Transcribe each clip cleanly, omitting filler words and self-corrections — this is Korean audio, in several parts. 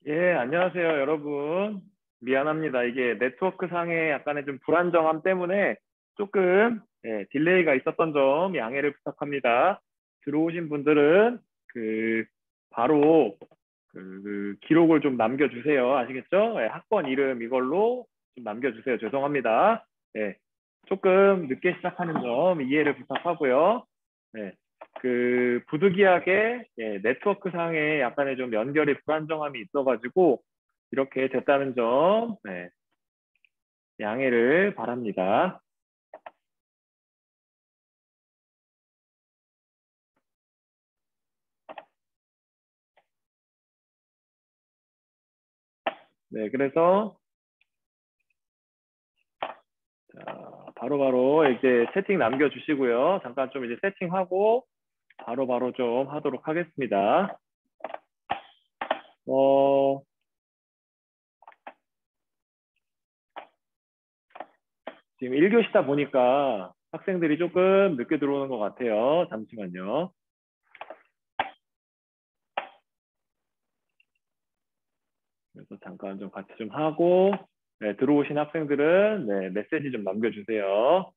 예, 안녕하세요, 여러분. 미안합니다. 이게 네트워크 상의 약간의 좀 불안정함 때문에 조금 딜레이가 있었던 점 양해를 부탁합니다. 들어오신 분들은 그 바로 그 기록을 좀 남겨주세요. 아시겠죠? 예, 학번 이름 이걸로 좀 남겨주세요. 죄송합니다. 예, 조금 늦게 시작하는 점 이해를 부탁하고요. 예, 그 부득이하게 네트워크 상에 약간의 좀 연결이 불안정함이 있어가지고 이렇게 됐다는 점 양해를 바랍니다. 네, 그래서 바로바로 이제 채팅 남겨주시고요. 잠깐 좀 이제 세팅하고 바로바로 좀 하도록 하겠습니다. 어, 지금 1교시다 보니까 학생들이 조금 늦게 들어오는 것 같아요. 잠시만요. 그래서 잠깐 좀 같이 좀 하고 들어오신 학생들은 메시지 좀 남겨주세요.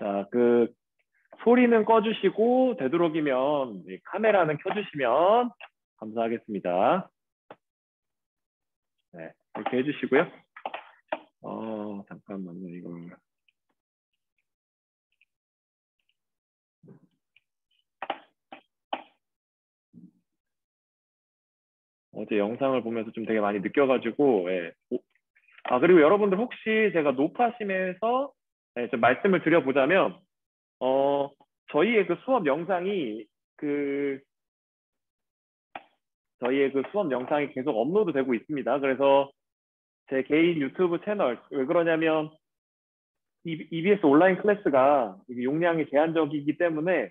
자, 그 소리는 꺼주시고 되도록이면 카메라는 켜주시면 감사하겠습니다. 네, 이렇게 해주시고요. 잠깐만요. 이걸 어제 영상을 보면서 좀 되게 많이 느껴가지고 그리고 여러분들 혹시 제가 노파심에서 좀 말씀을 드려보자면 저희의 그 수업 영상이 그 저희의 그 수업 영상이 계속 업로드 되고 있습니다. 그래서 제 개인 유튜브 채널, 왜 그러냐면 EBS 온라인 클래스가 용량이 제한적이기 때문에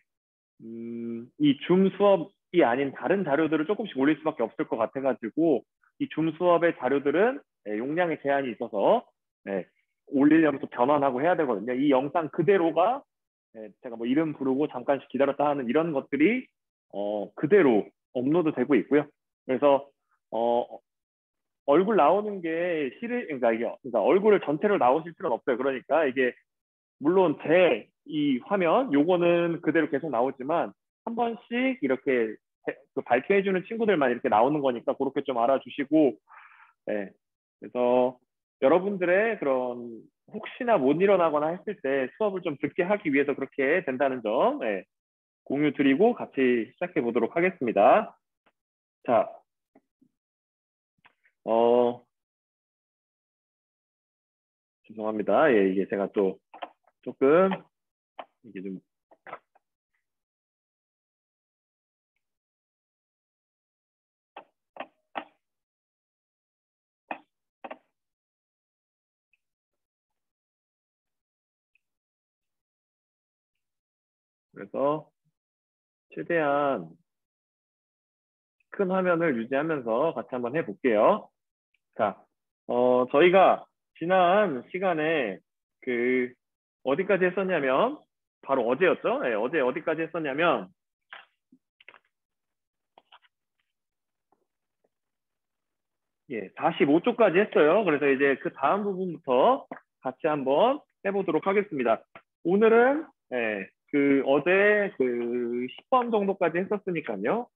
이 줌 수업이 아닌 다른 자료들을 조금씩 올릴 수밖에 없을 것 같아가지고 이 줌 수업의 자료들은 용량의 제한이 있어서 올리려면 또 변환하고 해야 되거든요. 이 영상 그대로가 제가 뭐 이름 부르고 잠깐씩 기다렸다 하는 이런 것들이 그대로 업로드 되고 있고요. 그래서 어, 얼굴 나오는 게 그러니까 이게 그러니까 얼굴을 전체로 나오실 필요는 없어요. 그러니까 이게 물론 제 이 화면 요거는 그대로 계속 나오지만 한 번씩 이렇게 그 발표해주는 친구들만 이렇게 나오는 거니까 그렇게 좀 알아주시고 그래서 여러분들의 그런 혹시나 못 일어나거나 했을 때 수업을 좀 듣게 하기 위해서 그렇게 된다는 점 공유 드리고 같이 시작해 보도록 하겠습니다. 자, 어, 죄송합니다. 예, 이게 제가 또 조금 이게 좀 그래서 최대한 큰 화면을 유지하면서 같이 한번 해볼게요. 자, 저희가 지난 시간에 그 어디까지 했었냐면 바로 어제였죠? 네, 어제 어디까지 했었냐면 45쪽까지 했어요. 그래서 이제 그 다음 부분부터 같이 한번 해보도록 하겠습니다. 오늘은 그 어제 그 10번 정도까지 했었으니까요.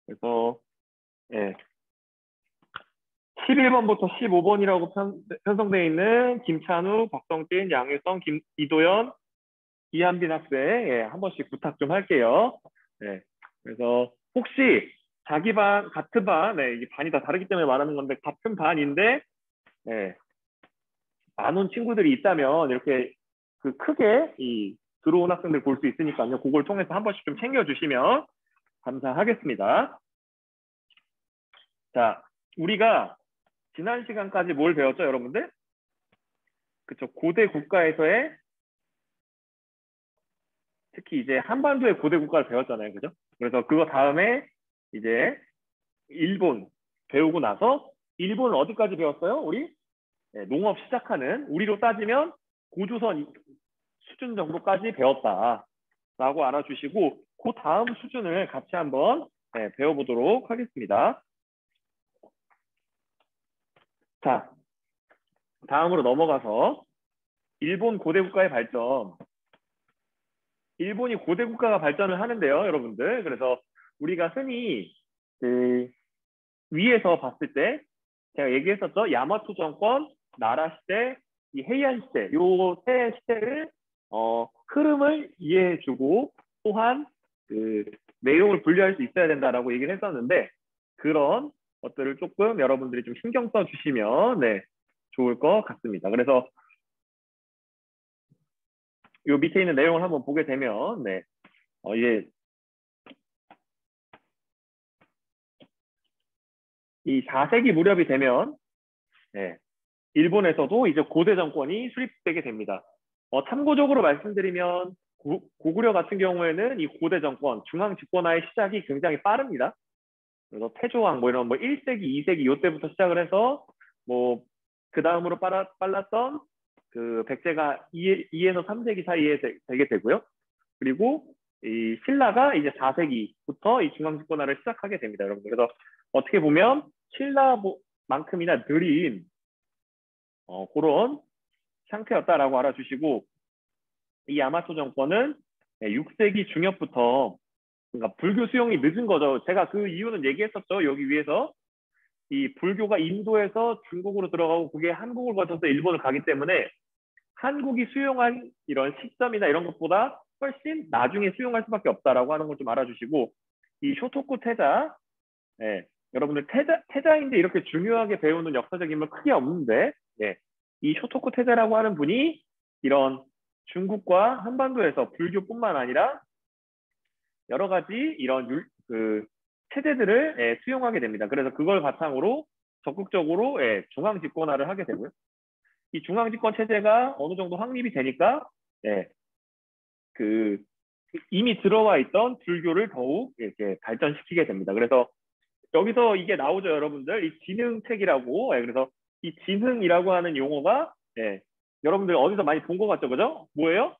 그래서 예, 11번부터 15번이라고 편성되어 있는 김찬우, 박성진, 양일성, 이도현, 이한빈 학생 한 번씩 부탁 좀 할게요. 그래서 혹시 자기 반, 같은 반, 이게 반이 다 다르기 때문에 말하는 건데 같은 반인데 안 온 친구들이 있다면 이렇게 그 크게 이 들어온 학생들 볼 수 있으니까요. 그걸 통해서 한 번씩 좀 챙겨주시면 감사하겠습니다. 자, 우리가 지난 시간까지 뭘 배웠죠, 여러분들? 그쵸, 고대 국가에서의 특히 이제 한반도의 고대 국가를 배웠잖아요, 그죠? 그래서 그거 다음에 이제 일본 배우고 나서 일본은 어디까지 배웠어요? 우리 농업 시작하는 우리로 따지면 고조선 수준 정도까지 배웠다라고 알아주시고 그 다음 수준을 같이 한번 배워보도록 하겠습니다. 자, 다음으로 넘어가서 일본 고대 국가의 발전. 일본이 고대 국가가 발전을 하는데요, 여러분들. 그래서 우리가 흔히 그 위에서 봤을 때 제가 얘기했었죠. 야마토 정권, 나라 시대, 이 헤이안 시대, 요 세 시대를 흐름을 이해해주고 또한 그 내용을 분류할 수 있어야 된다라고 얘기를 했었는데 그런 것들을 조금 여러분들이 좀 신경 써주시면 좋을 것 같습니다. 그래서 요 밑에 있는 내용을 한번 보게 되면 이제 이 4세기 무렵이 되면 일본에서도 이제 고대 정권이 수립되게 됩니다. 참고적으로 말씀드리면 고구려 같은 경우에는 이 고대 정권, 중앙 집권화의 시작이 굉장히 빠릅니다. 그래서 태조왕 뭐 이런 뭐 1세기, 2세기 요때부터 시작을 해서 뭐 그 다음으로 빨랐던 그 백제가 2에서 3세기 사이에 되게 되고요. 그리고 이 신라가 이제 4세기부터 이 중앙 집권화를 시작하게 됩니다, 여러분들. 그래서 어떻게 보면 신라만큼이나 느린 그런 상태였다라고 알아주시고 이 야마토 정권은 6세기 중엽부터 그러니까 불교 수용이 늦은 거죠. 제가 그 이유는 얘기했었죠. 여기 위에서 이 불교가 인도에서 중국으로 들어가고 그게 한국을 거쳐서 일본을 가기 때문에 한국이 수용한 이런 시점이나 이런 것보다 훨씬 나중에 수용할 수밖에 없다라고 하는 걸 좀 알아주시고 이 쇼토쿠 태자 여러분들 태자인데 이렇게 중요하게 배우는 역사적 인물 크게 없는데 이 쇼토쿠 태자라고 하는 분이 이런 중국과 한반도에서 불교뿐만 아니라 여러 가지 이런 체제들을 수용하게 됩니다. 그래서 그걸 바탕으로 적극적으로 중앙 집권화를 하게 되고요. 이 중앙 집권 체제가 어느 정도 확립이 되니까 그 이미 들어와 있던 불교를 더욱 이렇게 발전시키게 됩니다. 그래서 여기서 이게 나오죠, 여러분들. 이 지능책이라고. 그래서 이 지능이라고 하는 용어가 여러분들 어디서 많이 본 것 같죠, 그죠? 뭐예요?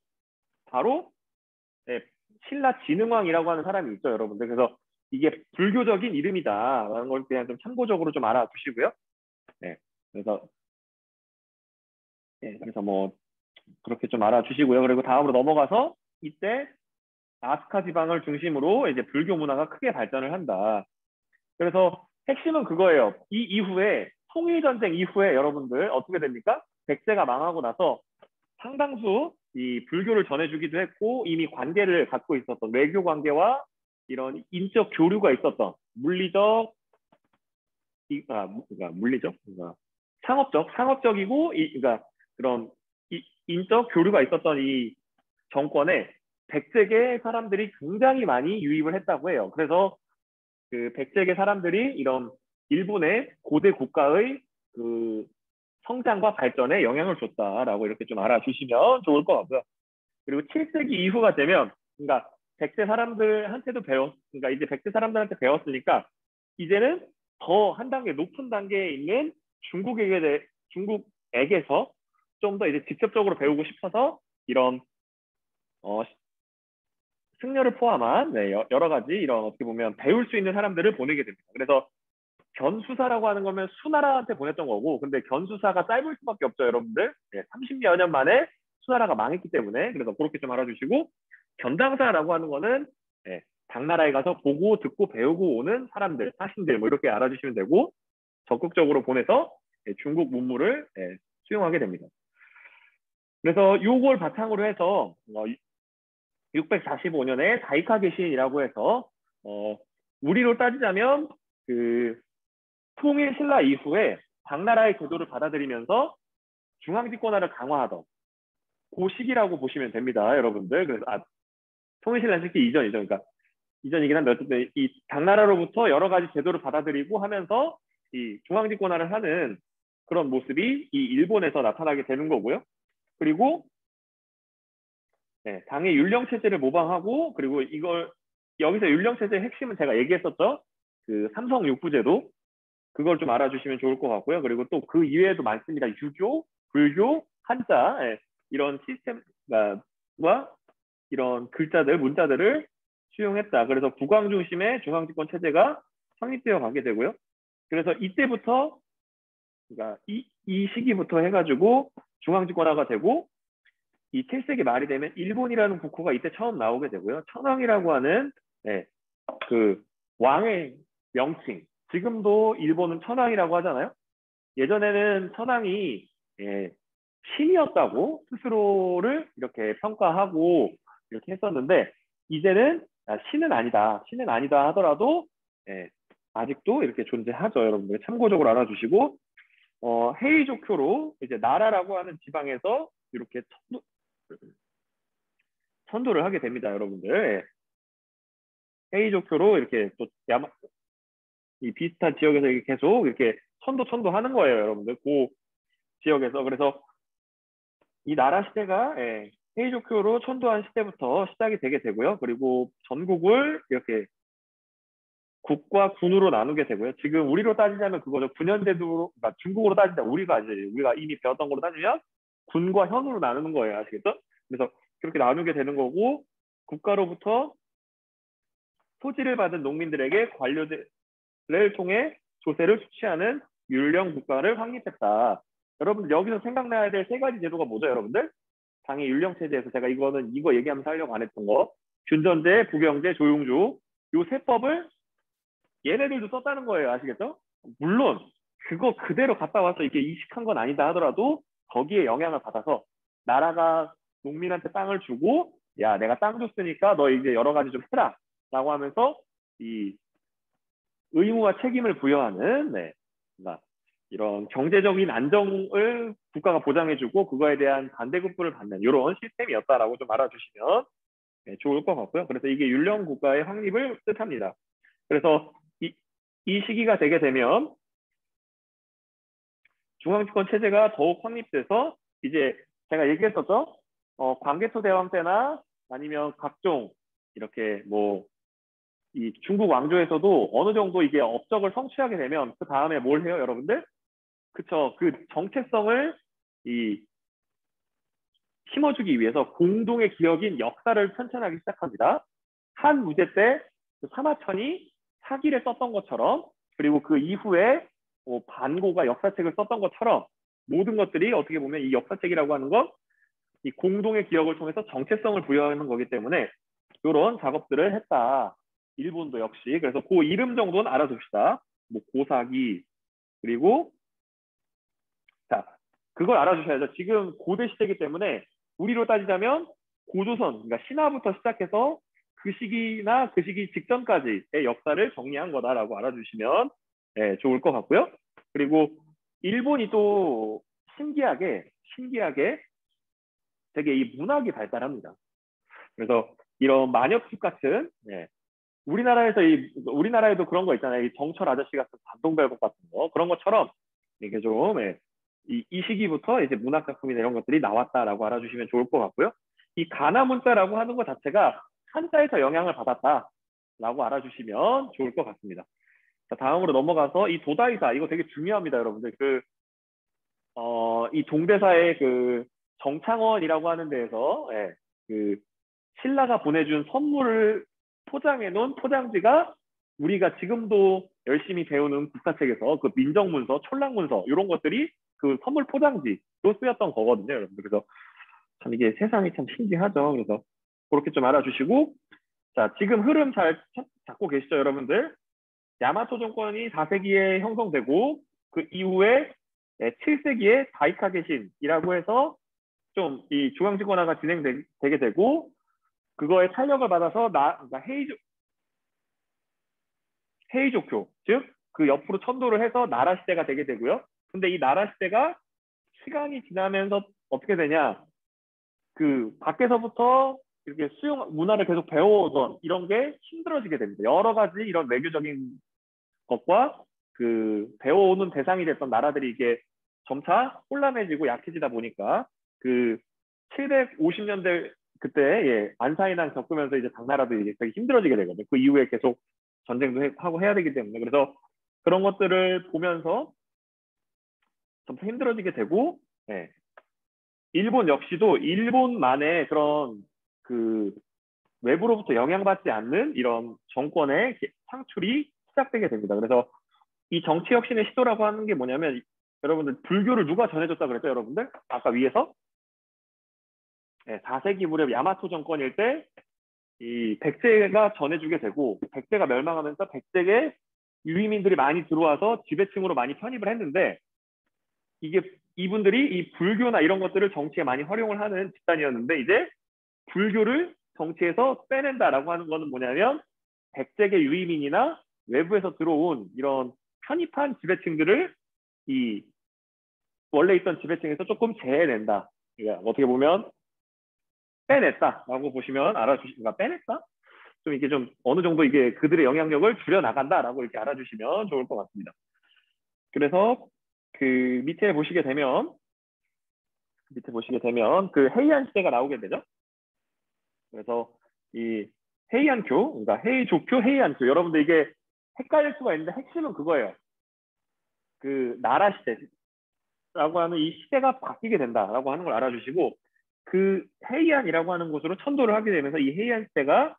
바로 신라 진흥왕이라고 하는 사람이 있죠, 여러분들. 그래서 이게 불교적인 이름이다라는 걸 그냥 좀 참고적으로 좀 알아두시고요. 그래서 그래서 뭐 그렇게 좀 알아주시고요. 그리고 다음으로 넘어가서 이때 아스카 지방을 중심으로 이제 불교 문화가 크게 발전을 한다. 그래서 핵심은 그거예요. 이 이후에 통일전쟁 이후에 여러분들 어떻게 됩니까? 백제가 망하고 나서 상당수 이 불교를 전해주기도 했고 이미 관계를 갖고 있었던 외교 관계와 이런 인적 교류가 있었던 물리적, 그러니까 물리적, 그러니까 상업적이고 그러니까 그런 인적 교류가 있었던 이 정권에 백제계 사람들이 굉장히 많이 유입을 했다고 해요. 그래서 그 백제계 사람들이 이런 일본의 고대 국가의 그 성장과 발전에 영향을 줬다라고 이렇게 좀 알아주시면 좋을 것 같고요. 그리고 7세기 이후가 되면, 그러니까 백제 사람들한테도 그러니까 이제 백제 사람들한테 배웠으니까 이제는 더 한 단계 높은 단계에 있는 중국에게서 좀 더 이제 직접적으로 배우고 싶어서 이런 승려를 포함한 여러 가지 이런 어떻게 보면 배울 수 있는 사람들을 보내게 됩니다. 그래서 견수사라고 하는 거면 수나라한테 보냈던 거고, 근데 견수사가 짧을 수밖에 없죠, 여러분들. 30여 년 만에 수나라가 망했기 때문에. 그래서 그렇게 좀 알아주시고, 견당사라고 하는 거는 당나라에 가서 보고 듣고 배우고 오는 사람들, 사신들 뭐 이렇게 알아주시면 되고, 적극적으로 보내서 중국 문물을 수용하게 됩니다. 그래서 요걸 바탕으로 해서 645년에 다이카 개신이라고 해서 우리로 따지자면 그 통일 신라 이후에 당나라의 제도를 받아들이면서 중앙 집권화를 강화하던 그 시기라고 보시면 됩니다, 여러분들. 그래서 통일 신라 시기 이전이죠. 그러니까 이전이긴 한데 어쨌든 이 당나라로부터 여러 가지 제도를 받아들이고 하면서 이 중앙 집권화를 하는 그런 모습이 이 일본에서 나타나게 되는 거고요. 그리고 당의 율령 체제를 모방하고, 그리고 이걸 여기서 율령 체제의 핵심은 제가 얘기했었죠. 그 삼성 육부제도, 그걸 좀 알아주시면 좋을 것 같고요. 그리고 또 그 이외에도 많습니다. 유교, 불교, 한자 이런 시스템, 이런 글자들, 문자들을 수용했다. 그래서 국왕 중심의 중앙집권 체제가 확립되어 가게 되고요. 그래서 이때부터, 그러니까 이 시기부터 해가지고 중앙집권화가 되고, 이 7세기 말이 되면 일본이라는 국호가 이때 처음 나오게 되고요. 천황이라고 하는 그 왕의 명칭. 지금도 일본은 천황이라고 하잖아요. 예전에는 천황이 신이었다고 스스로를 이렇게 평가하고 이렇게 했었는데, 이제는 신은 아니다. 신은 아니다 하더라도 아직도 이렇게 존재하죠. 여러분들 참고적으로 알아주시고, 헤이조쿄로 이제 나라라고 하는 지방에서 이렇게 천도를 하게 됩니다, 여러분들. 헤이조쿄로 이렇게 또 이 비슷한 지역에서 계속 이렇게 천도 하는 거예요, 여러분들. 그 지역에서. 그래서 이 나라 시대가 헤이조쿄로 천도한 시대부터 시작이 되게 되고요. 그리고 전국을 이렇게 국과 군으로 나누게 되고요. 지금 우리로 따지자면 그거죠. 군현제도로, 그러니까 중국으로 따지자 우리가 이미 배웠던 걸로 따지면 군과 현으로 나누는 거예요. 아시겠죠? 그래서 그렇게 나누게 되는 거고, 국가로부터 토지를 받은 농민들에게 관료들을 통해 조세를 수취하는 율령 국가를 확립했다. 여러분들 여기서 생각나야 될 세 가지 제도가 뭐죠, 여러분들? 당의 율령 체제에서 제가 이거 얘기하면서 하려고 안 했던 거, 균전제, 부경제, 조용주, 요 세 법을 얘네들도 썼다는 거예요. 아시겠죠? 물론 그거 그대로 갖다 와서 이게 이식한 건 아니다 하더라도 거기에 영향을 받아서 나라가 농민한테 땅을 주고, 야, 내가 땅 줬으니까 너 이제 여러 가지 좀 해라 라고 하면서 이 의무와 책임을 부여하는, 그러니까 이런 경제적인 안정을 국가가 보장해주고 그거에 대한 반대급부를 받는 이런 시스템이었다라고 좀 알아주시면 좋을 것 같고요. 그래서 이게 율령 국가의 확립을 뜻합니다. 그래서 이 시기가 되게 되면 중앙집권 체제가 더욱 확립돼서, 이제 제가 얘기했었죠. 광개토 대왕 때나 아니면 각종 이렇게 뭐 이 중국 왕조에서도 어느 정도 이게 업적을 성취하게 되면 그 다음에 뭘 해요, 여러분들? 그쵸. 그 정체성을 심어주기 위해서 공동의 기억인 역사를 편찬하기 시작합니다. 한 무제 때 사마천이 사기를 썼던 것처럼, 그리고 그 이후에 반고가 역사책을 썼던 것처럼, 모든 것들이 어떻게 보면 이 역사책이라고 하는 건 이 공동의 기억을 통해서 정체성을 부여하는 거기 때문에 이런 작업들을 했다. 일본도 역시. 그래서 그 이름 정도는 알아둡시다. 뭐 고사기, 그리고 자, 그걸 알아주셔야죠. 지금 고대 시대이기 때문에 우리로 따지자면 고조선, 그러니까 신화부터 시작해서 그 시기나 그 시기 직전까지의 역사를 정리한 거다라고 알아주시면 좋을 것 같고요. 그리고 일본이 또 신기하게 되게 이 문학이 발달합니다. 그래서 이런 만엽숲 같은, 우리나라에도 그런 거 있잖아요. 이 정철 아저씨 같은 반동별곡 같은 거, 그런 것처럼 이게 좀 이 시기부터 이제 문학 작품이나 이런 것들이 나왔다라고 알아주시면 좋을 것 같고요. 이 가나 문자라고 하는 것 자체가 한자에서 영향을 받았다라고 알아주시면 좋을 것 같습니다. 자, 다음으로 넘어가서 이 도다이사, 이거 되게 중요합니다, 여러분들. 이 동대사의 그 정창원이라고 하는 데에서 그 신라가 보내준 선물을 포장해 놓은 포장지가 우리가 지금도 열심히 배우는 국사책에서 그 민정문서, 촐락문서 이런 것들이 그 선물 포장지로 쓰였던 거거든요, 여러분들. 그래서 참 이게 세상이 참 신기하죠. 그래서 그렇게 좀 알아주시고, 자, 지금 흐름 잘 잡고 계시죠, 여러분들? 야마토 정권이 4세기에 형성되고 그 이후에 7세기에 다이카게 신이라고 해서 좀 이 중앙집권화가 진행되게 되고, 그거에 탄력을 받아서 그러니까 헤이조쿄, 즉 그 옆으로 천도를 해서 나라 시대가 되게 되고요. 근데 이 나라 시대가 시간이 지나면서 어떻게 되냐, 그 밖에서부터 이렇게 수용 문화를 계속 배워오던 이런 게 힘들어지게 됩니다. 여러 가지 이런 외교적인 것과 그 배워오는 대상이 됐던 나라들이 이게 점차 혼란해지고 약해지다 보니까 그 750년대 그때 안사이난 겪으면서 이제 당나라도 이제 되게 힘들어지게 되거든요. 그 이후에 계속 전쟁도 하고 해야 되기 때문에. 그래서 그런 것들을 보면서 점차 힘들어지게 되고, 일본 역시도 일본만의 그런 그 외부로부터 영향받지 않는 이런 정권의 창출이 시작되게 됩니다. 그래서 이 정치 혁신의 시도라고 하는 게 뭐냐면 여러분들 불교를 누가 전해줬다 그랬죠, 여러분들? 아까 위에서 4세기 무렵 야마토 정권일 때 이 백제가 전해주게 되고 백제가 멸망하면서 백제계 유의민들이 많이 들어와서 지배층으로 많이 편입을 했는데 이게 이분들이 이 불교나 이런 것들을 정치에 많이 활용을 하는 집단이었는데 이제 불교를 정치에서 빼낸다라고 하는 거는 뭐냐면 백제계 유의민이나 외부에서 들어온 이런 편입한 지배층들을 이 원래 있던 지배층에서 조금 제해낸다. 그러니까 어떻게 보면 빼냈다라고 보시면 알아주시니까 빼냈다? 좀 이게 좀 어느 정도 이게 그들의 영향력을 줄여 나간다라고 이렇게 알아주시면 좋을 것 같습니다. 그래서 그 밑에 보시게 되면 그 헤이안 시대가 나오게 되죠. 그래서 이 헤이안교, 그러니까 헤이조교, 헤이안교 여러분들 이게 헷갈릴 수가 있는데 핵심은 그거예요. 그 나라 시대라고 하는 이 시대가 바뀌게 된다라고 하는 걸 알아주시고 그 헤이안이라고 하는 곳으로 천도를 하게 되면서 이 헤이안 시대가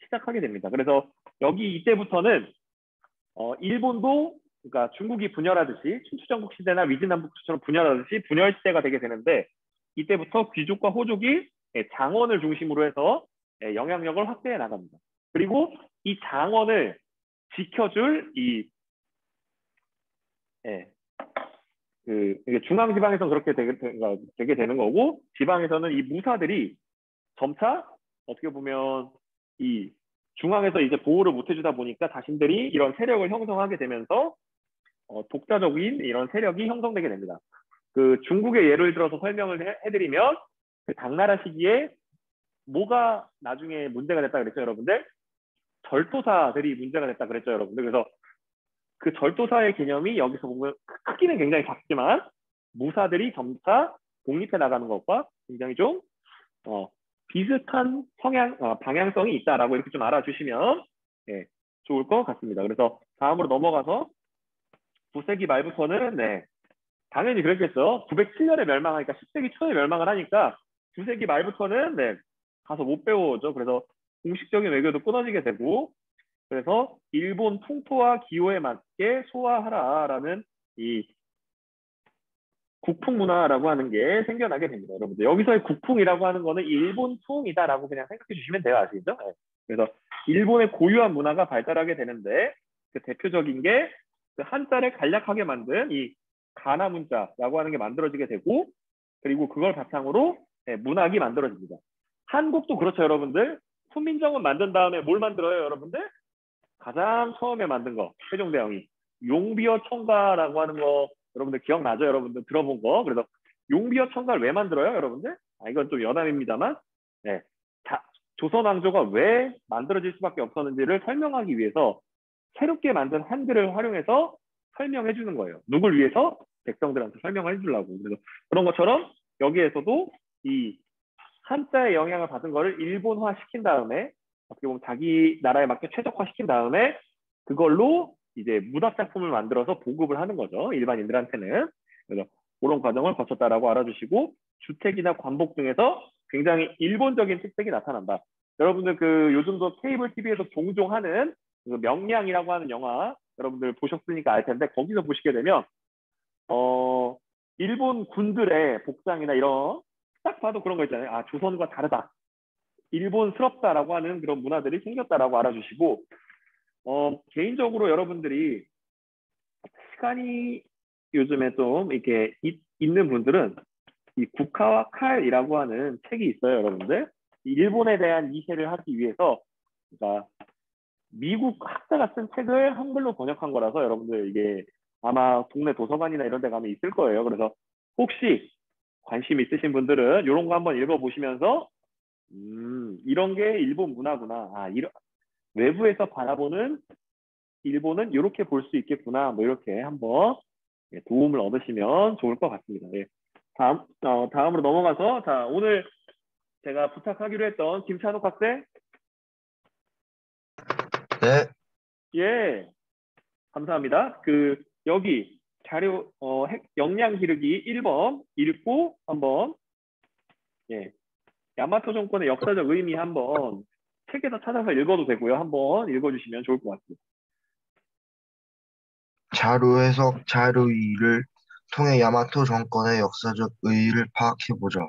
시작하게 됩니다. 그래서 여기 이때부터는 일본도 그러니까 중국이 분열하듯이 춘추전국 시대나 위진남북처럼 분열하듯이 분열 시대가 되게 되는데 이때부터 귀족과 호족이 장원을 중심으로 해서 영향력을 확대해 나갑니다. 그리고 이 장원을 지켜줄 이 중앙지방에서 그렇게 되게 되는 거고 지방에서는 이 무사들이 점차 어떻게 보면 이 중앙에서 이제 보호를 못 해주다 보니까 자신들이 이런 세력을 형성하게 되면서 독자적인 이런 세력이 형성되게 됩니다. 그 중국의 예를 들어서 설명을 해드리면 그 당나라 시기에 뭐가 나중에 문제가 됐다 그랬죠, 여러분들? 절도사들이 문제가 됐다 그랬죠, 여러분들. 그래서 그 절도사의 개념이 여기서 보면 크기는 굉장히 작지만 무사들이 점차 독립해 나가는 것과 굉장히 좀 비슷한 방향성이 있다라고 이렇게 좀 알아주시면 좋을 것 같습니다. 그래서 다음으로 넘어가서 9세기 말부터는 당연히 그랬겠죠. 907년에 멸망하니까 10세기 초에 멸망을 하니까 9세기 말부터는 가서 못 배워오죠. 그래서 공식적인 외교도 끊어지게 되고 그래서 일본 풍토와 기호에 맞게 소화하라라는 이 국풍문화라고 하는 게 생겨나게 됩니다. 여러분들 여기서의 국풍이라고 하는 거는 일본풍이다라고 그냥 생각해 주시면 돼요. 아시겠죠? 그래서 일본의 고유한 문화가 발달하게 되는데 그 대표적인 게 그 한자를 간략하게 만든 이 가나 문자라고 하는 게 만들어지게 되고 그리고 그걸 바탕으로 문학이 만들어집니다. 한국도 그렇죠, 여러분들. 훈민정음 만든 다음에 뭘 만들어요, 여러분들? 가장 처음에 만든 거 세종대왕이 용비어 청가라고 하는 거 여러분들 기억나죠? 여러분들 들어본 거. 그래서 용비어 청가를 왜 만들어요, 여러분들? 이건 좀 여담입니다만 조선 왕조가 왜 만들어질 수밖에 없었는지를 설명하기 위해서 새롭게 만든 한글을 활용해서 설명해 주는 거예요. 누굴 위해서? 백성들한테 설명해 주려고. 그래서 그런 것처럼 여기에서도 이 한자의 영향을 받은 거를 일본화 시킨 다음에 어떻게 보면 자기 나라에 맞게 최적화 시킨 다음에 그걸로 이제 문학 작품을 만들어서 보급을 하는 거죠. 일반인들한테는. 그래서 그런 과정을 거쳤다라고 알아주시고 주택이나 관복 등에서 굉장히 일본적인 특색이 나타난다. 여러분들 그 요즘도 케이블 TV에서 종종 하는 그 명량이라고 하는 영화 여러분들 보셨으니까 알 텐데 거기서 보시게 되면 일본 군들의 복장이나 이런 딱 봐도 그런 거 있잖아요. 아, 조선과 다르다. 일본스럽다라고 하는 그런 문화들이 생겼다라고 알아주시고 개인적으로 여러분들이 시간이 요즘에 좀 이렇게 있는 분들은 이 국화와 칼이라고 하는 책이 있어요, 여러분들. 일본에 대한 이해를 하기 위해서 그러니까 미국 학자가 쓴 책을 한글로 번역한 거라서 여러분들 이게 아마 동네 도서관이나 이런 데 가면 있을 거예요. 그래서 혹시 관심 있으신 분들은 이런 거 한번 읽어보시면서 이런 게 일본 문화구나. 외부에서 바라보는 일본은 이렇게 볼 수 있겠구나. 뭐 이렇게 한번 도움을 얻으시면 좋을 것 같습니다. 다음으로 넘어가서 자 오늘 제가 부탁하기로 했던 김찬욱 학생. 네. 예, 감사합니다. 여기 자료 역량 기르기 1번 읽고 한번 야마토 정권의 역사적 의미 한번 책에서 찾아서 읽어도 되고요. 한번 읽어주시면 좋을 것 같습니다. 자료 해석 자료이를 통해 야마토 정권의 역사적 의의를 파악해보자.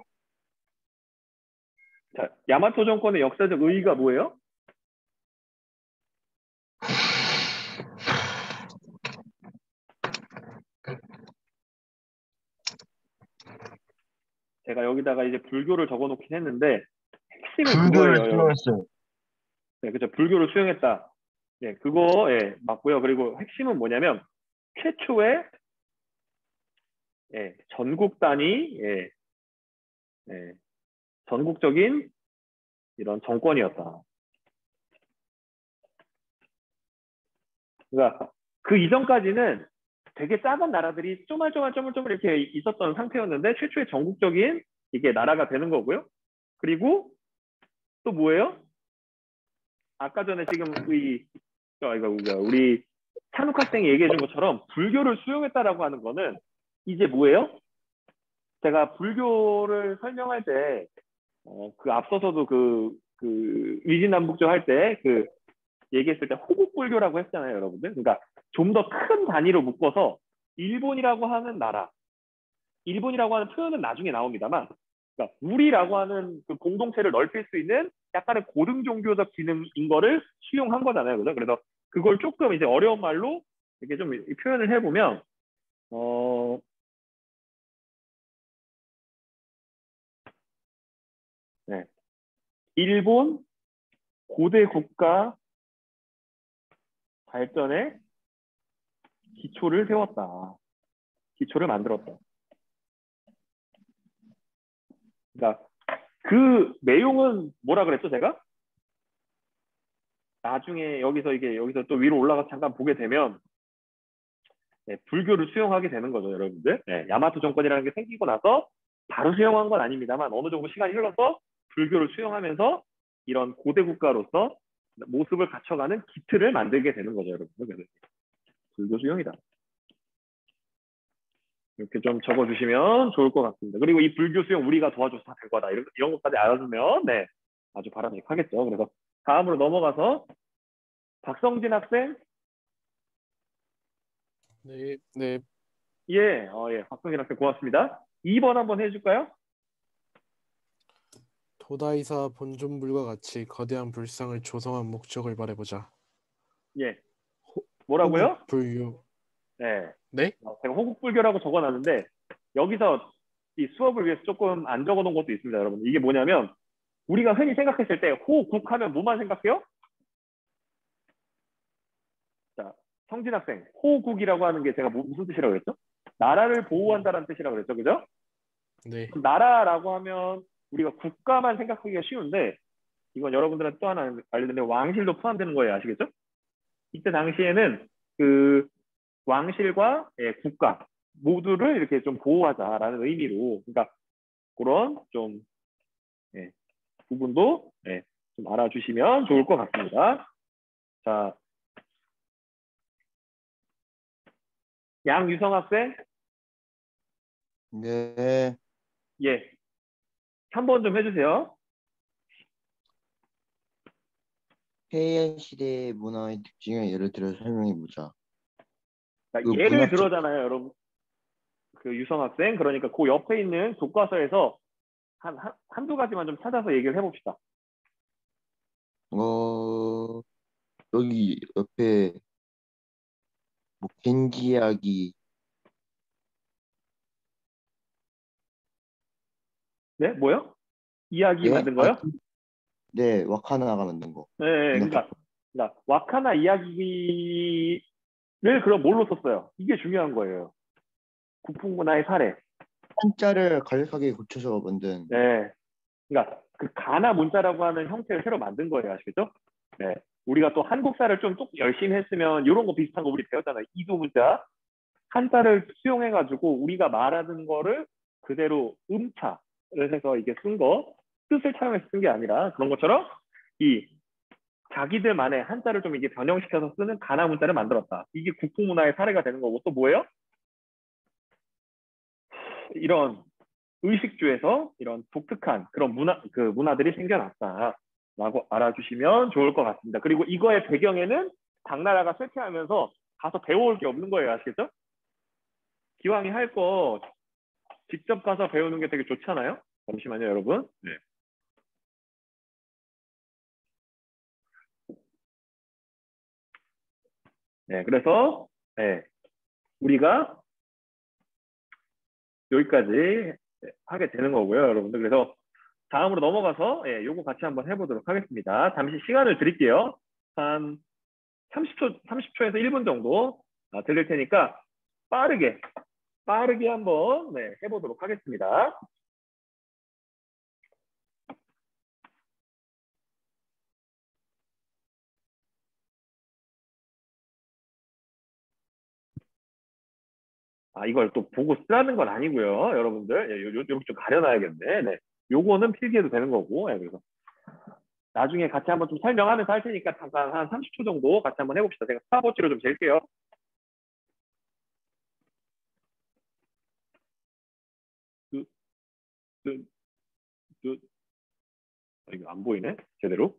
자, 야마토 정권의 역사적 의의가 뭐예요? 제가 여기다가 이제 불교를 적어놓긴 했는데 핵심은 불교를 그거예요, 여러분. 수용했어요. 네, 그죠. 불교를 수용했다. 네, 그거 예, 맞고요. 그리고 핵심은 뭐냐면 최초의 예, 전국 단위, 예, 예, 전국적인 이런 정권이었다. 그러니까 그 이전까지는 되게 작은 나라들이 쪼물쪼물 이렇게 있었던 상태였는데 최초의 전국적인 이게 나라가 되는 거고요. 그리고 또 뭐예요? 아까 전에 지금 우리 찬욱 학생이 얘기해 준 것처럼 불교를 수용했다라고 하는 거는 이제 뭐예요? 제가 불교를 설명할 때 그 앞서서도 위진남북조 할 때 얘기했을 때 호국불교라고 했잖아요, 여러분들. 그러니까 좀 더 큰 단위로 묶어서 일본이라고 하는 나라, 일본이라고 하는 표현은 나중에 나옵니다만, 그러니까 우리라고 하는 그 공동체를 넓힐 수 있는 약간의 고등 종교적 기능인 거를 수용한 거잖아요, 그죠? 그래서 그걸 조금 이제 어려운 말로 이렇게 좀 표현을 해보면, 어, 네. 일본 고대 국가 발전의 기초를 세웠다. 기초를 만들었다. 그러니까 그 내용은 뭐라 그랬죠, 제가? 나중에 여기서 또 위로 올라가서 잠깐 보게 되면 네, 불교를 수용하게 되는 거죠, 여러분들. 네, 야마토 정권이라는 게 생기고 나서 바로 수용한 건 아닙니다만 어느 정도 시간이 흘러서 불교를 수용하면서 이런 고대 국가로서 모습을 갖춰가는 기틀을 만들게 되는 거죠, 여러분들. 그래서 불교 수용이다. 이렇게 좀 적어주시면 좋을 것 같습니다. 그리고 이 불교 수용 우리가 도와줘서 다 된 거다. 이런 것까지 알아두면 네, 아주 바람직하겠죠. 그래서 다음으로 넘어가서 박성진 학생. 네, 네. 예, 박성진 학생 고맙습니다. 2번 한번 해줄까요? 도다이사 본존불과 같이 거대한 불상을 조성한 목적을 말해보자. 예, 뭐라고요? 호국불교. 네, 네? 제가 호국불교라고 적어놨는데 여기서 이 수업을 위해서 조금 안 적어놓은 것도 있습니다, 여러분. 이게 뭐냐면 우리가 흔히 생각했을 때 호국하면 뭐만 생각해요? 자, 성진 학생, 호국이라고 하는 게 제가 무슨 뜻이라고 그랬죠? 나라를 보호한다는 뜻이라고 그랬죠, 그죠? 네. 나라라고 하면 우리가 국가만 생각하기가 쉬운데 이건 여러분들한테 또 하나 알려드리는데 왕실도 포함되는 거예요, 아시겠죠? 이때 당시에는 그 왕실과 예, 국가 모두를 이렇게 좀 보호하자라는 의미로, 그러니까 그런 좀 예, 부분도 예, 좀 알아주시면 좋을 것 같습니다. 자, 양유성 학생, 네, 예, 3번 좀 해주세요. 해양 시대의 문화의 특징을 예를 들어 설명해보자. 그 그러니까 예를 문학적, 들어잖아요, 여러분. 그 유성 학생, 그러니까 그 옆에 있는 교과서에서 한두 가지만 좀 찾아서 얘기를 해봅시다. 어, 여기 옆에 뭐 겐지 이야기, 네, 뭐요? 이야기 예? 만든 거요? 네, 와카나가 만든 거. 네, 네, 문학적. 그러니까 와카나 이야기를 그럼 뭘로 썼어요? 이게 중요한 거예요. 국풍문화의 사례. 한자를 간략하게 고쳐서 만든. 네, 그러니까 그 가나 문자라고 하는 형태를 새로 만든 거예요, 아시겠죠? 네, 우리가 또 한국사를 좀 열심히 했으면 이런 거 비슷한 거 우리 배웠잖아요. 이두 문자 한자를 수용해가지고 우리가 말하는 거를 그대로 음차를 해서 이게 쓴 거, 뜻을 차용해서 쓴 게 아니라 그런 것처럼 이 자기들만의 한자를 좀 이게 변형시켜서 쓰는 가나 문자를 만들었다. 이게 국풍문화의 사례가 되는 거고 또 뭐예요? 이런 의식주에서 이런 독특한 그런 문화들이 생겨났다라고 알아주시면 좋을 것 같습니다. 그리고 이거의 배경에는 당나라가 쇠퇴하면서 가서 배워올 게 없는 거예요. 아시겠죠? 기왕이 할 거 직접 가서 배우는 게 되게 좋잖아요. 잠시만요, 여러분. 네. 네, 그래서 네, 우리가 여기까지 하게 되는 거고요, 여러분들. 그래서 다음으로 넘어가서 요거 같이 한번 해보도록 하겠습니다. 잠시 시간을 드릴게요. 한 30초에서 1분 정도 드릴 테니까 빠르게 한번 해보도록 하겠습니다. 이걸 또 보고 쓰라는 건 아니고요, 여러분들. 요렇게 좀 가려놔야겠네. 네. 요거는 필기해도 되는 거고. 그래서 나중에 같이 한번 좀 설명하면서 할 테니까 잠깐 한 30초 정도 같이 한번 해봅시다. 제가 스탑워치로 좀 잴게요. 이거 안 보이네, 제대로.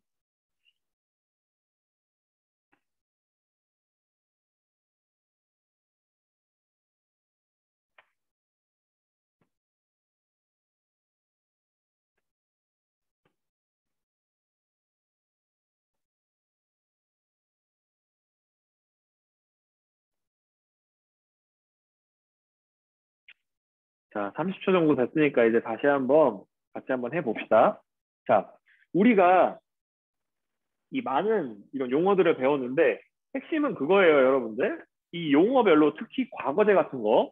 자, 30초 정도 됐으니까 이제 다시 한번 같이 한번 해봅시다. 자, 우리가 이 많은 이런 용어들을 배웠는데 핵심은 그거예요, 여러분들. 이 용어별로 특히 과거제 같은 거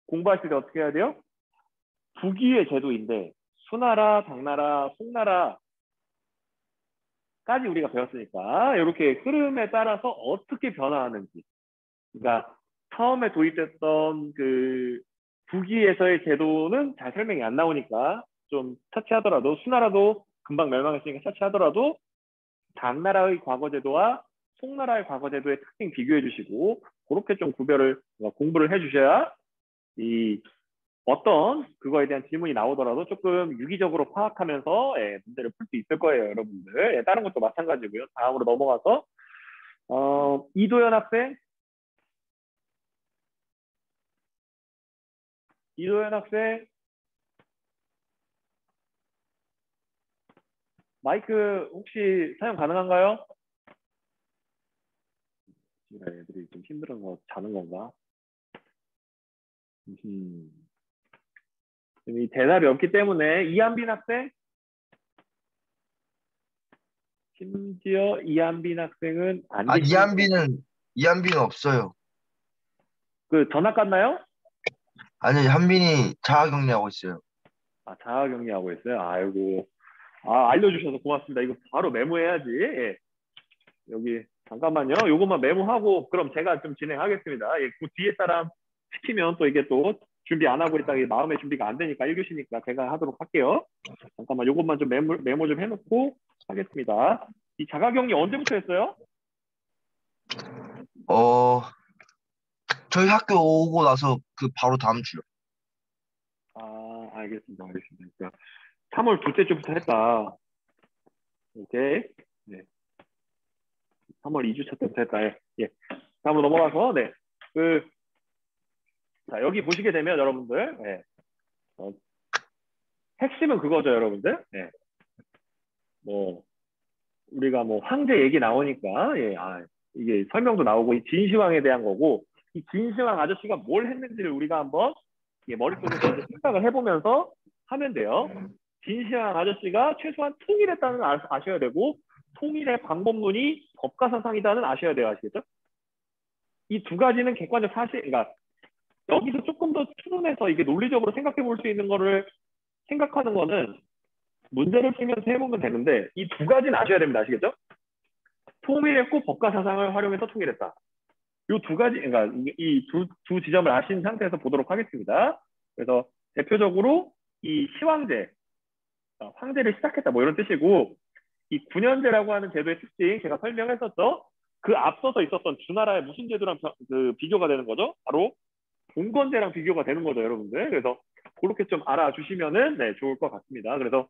공부하실 때 어떻게 해야 돼요? 부기의 제도인데 수나라, 당나라, 송나라까지 우리가 배웠으니까 이렇게 흐름에 따라서 어떻게 변화하는지, 그러니까 처음에 도입됐던 그 부기에서의 제도는 잘 설명이 안 나오니까 좀 차치하더라도, 수나라도 금방 멸망했으니까 차치하더라도 당나라의 과거제도와 송나라의 과거제도의 특징 비교해 주시고 그렇게 좀 공부를 해 주셔야 이 어떤 그거에 대한 질문이 나오더라도 조금 유기적으로 파악하면서 문제를 풀 수 있을 거예요, 여러분들. 다른 것도 마찬가지고요. 다음으로 넘어가서 이도현 학생. 마이크 혹시 사용 가능한가요? 애들이 좀 힘들어서 자는 건가? 이 대답이 없기 때문에 이한빈 학생. 심지어 이한빈 학생은 안 계시는 이한빈은 없어요. 그 전학 갔나요? 아니, 한빈이 자가격리하고 있어요. 자가격리하고 있어요. 아이고. 알려주셔서 고맙습니다. 이거 바로 메모해야지. 여기 잠깐만요. 요것만 메모하고 그럼 제가 좀 진행하겠습니다. 그 뒤에 사람 시키면 또 이게 또 준비 안 하고 있다가 마음의 준비가 안 되니까 1교시니까 제가 하도록 할게요. 잠깐만 요것만 좀 메모 좀 해놓고 하겠습니다. 이 자가격리 언제부터 했어요? 저희 학교 오고 나서 그 바로 다음 주요. 알겠습니다. 3월 둘째 주부터 했다. 오케이. 네. 3월 2주차 때부터 했다. 예. 다음으로 넘어가서 자, 여기 보시게 되면 여러분들 핵심은 그거죠, 여러분들. 우리가 황제 얘기 나오니까 이게 설명도 나오고 이 진시황에 대한 거고, 이 진시황 아저씨가 뭘 했는지를 우리가 한번 머릿속에서 이제 생각을 해보면서 하면 돼요. 진시황 아저씨가 최소한 통일했다는 아셔야 되고, 통일의 방법론이 법가사상이다는 아셔야 돼요. 아시겠죠? 이 두 가지는 객관적 사실, 그러니까 여기서 조금 더 추론해서 이게 논리적으로 생각해 볼 수 있는 거를 생각하는 거는 문제를 풀면서 해보면 되는데, 이 두 가지는 아셔야 됩니다. 아시겠죠? 통일했고 법가사상을 활용해서 통일했다. 이 두 가지, 그러니까 이 두 지점을 아신 상태에서 보도록 하겠습니다. 그래서 대표적으로 이 시황제, 황제를 시작했다 뭐 이런 뜻이고, 이 군현제라고 하는 제도의 특징 제가 설명했었죠. 그 앞서서 있었던 주나라의 무슨 제도랑 비교가 되는 거죠? 바로 봉건제랑 비교가 되는 거죠, 여러분들. 그래서 그렇게 좀 알아주시면은 네, 좋을 것 같습니다. 그래서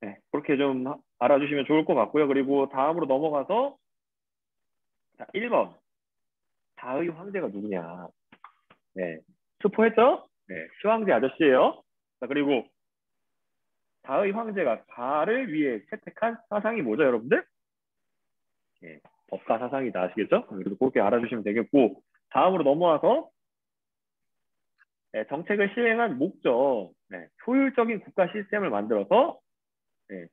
네, 그렇게 좀 알아주시면 좋을 것 같고요. 그리고 다음으로 넘어가서 자, 1번 다의 황제가 누구냐. 네, 스포했죠? 네, 시황제 아저씨예요. 자, 그리고 다의 황제가 가를 위해 채택한 사상이 뭐죠, 여러분들? 네, 법가 사상이다. 아시겠죠? 그래서 그렇게 알아주시면 되겠고, 다음으로 넘어와서 네, 정책을 시행한 목적, 네, 효율적인 국가 시스템을 만들어서 네,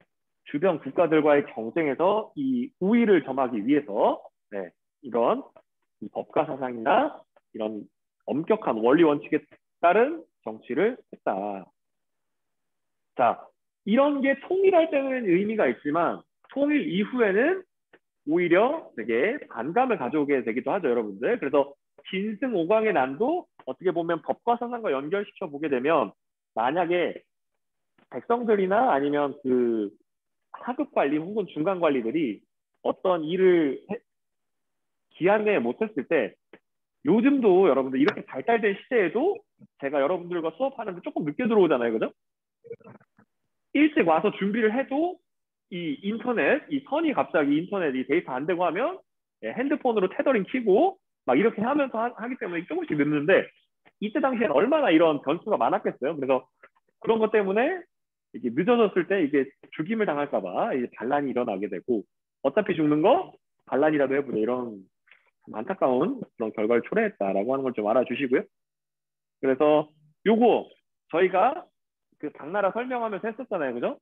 주변 국가들과의 경쟁에서 이 우위를 점하기 위해서 네, 이런 이 법가 사상이나 이런 엄격한 원리 원칙에 따른 정치를 했다. 자, 이런 게 통일할 때는 의미가 있지만 통일 이후에는 오히려 되게 반감을 가져오게 되기도 하죠, 여러분들. 그래서 진승오광의 난도 어떻게 보면 법과 사상과 연결시켜 보게 되면 만약에 백성들이나 아니면 그 하급 관리 혹은 중간 관리들이 어떤 일을 기한 내에 못했을 때 요즘도 여러분들 이렇게 발달된 시대에도 제가 여러분들과 수업하는데 조금 늦게 들어오잖아요, 그죠? 일찍 와서 준비를 해도 이 인터넷, 이 선이 갑자기 인터넷, 이 데이터 안 되고 하면 핸드폰으로 테더링 키고 막 이렇게 하면서 하기 때문에 조금씩 늦는데 이때 당시에는 얼마나 이런 변수가 많았겠어요. 그래서 그런 것 때문에 이게 늦어졌을 때 이게 죽임을 당할까 봐 이제 반란이 일어나게 되고 어차피 죽는 거 반란이라도 해보자 이런 좀 안타까운 그런 결과를 초래했다라고 하는 걸 좀 알아주시고요. 그래서 요거 저희가 그 당나라 설명하면서 했었잖아요. 그죠?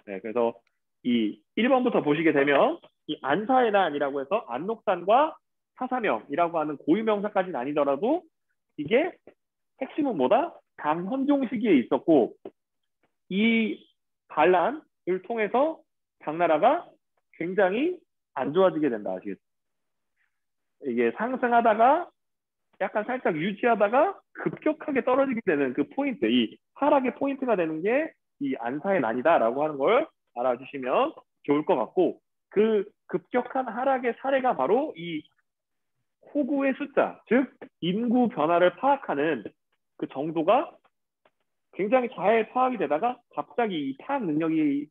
네, 그래서 이 1번부터 보시게 되면 이 안사의 난이라고 해서 안록산과 사사명이라고 하는 고유명사까지는 아니더라도 이게 핵심은 뭐다? 당헌종 시기에 있었고 이 반란을 통해서 당나라가 굉장히 안 좋아지게 된다. 아시겠죠? 이게 상승하다가 약간 살짝 유지하다가 급격하게 떨어지게 되는 그 포인트, 이 하락의 포인트가 되는 게 이 안사의 난이다라고 하는 걸 알아주시면 좋을 것 같고 그 급격한 하락의 사례가 바로 이 호구의 숫자, 즉 인구 변화를 파악하는 그 정도가 굉장히 잘 파악이 되다가 갑자기 이 파악 능력이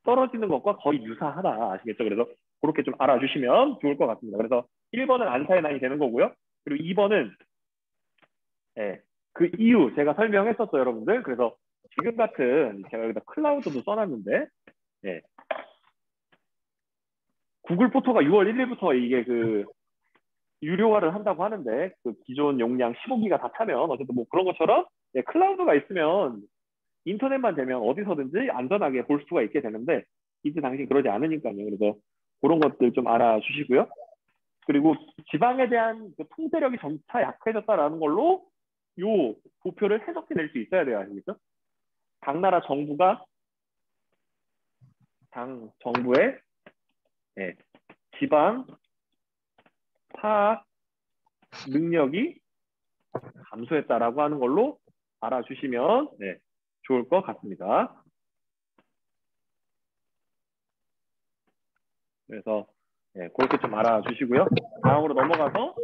떨어지는 것과 거의 유사하다. 아시겠죠? 그래서 그렇게 좀 알아주시면 좋을 것 같습니다. 그래서 1번은 안사의 난이 되는 거고요. 그리고 2번은 예, 그 이유 제가 설명했었어요, 여러분들. 그래서 지금 같은 제가 여기다 클라우드도 써놨는데 예, 구글 포토가 6월 1일부터 이게 그 유료화를 한다고 하는데 그 기존 용량 15기가 다 차면 어쨌든 뭐 그런 것처럼 예, 클라우드가 있으면 인터넷만 되면 어디서든지 안전하게 볼 수가 있게 되는데 이때 당시 그러지 않으니까요. 그래서 그런 것들 좀 알아주시고요. 그리고 지방에 대한 그 통제력이 점차 약해졌다라는 걸로 요 도표를 해석해낼 수 있어야 돼요. 아시겠죠? 당나라 정부가 당 정부의 예, 지방 파악 능력이 감소했다라고 하는 걸로 알아주시면 네, 좋을 것 같습니다. 그래서 네, 그렇게 좀 알아주시고요. 다음으로 넘어가서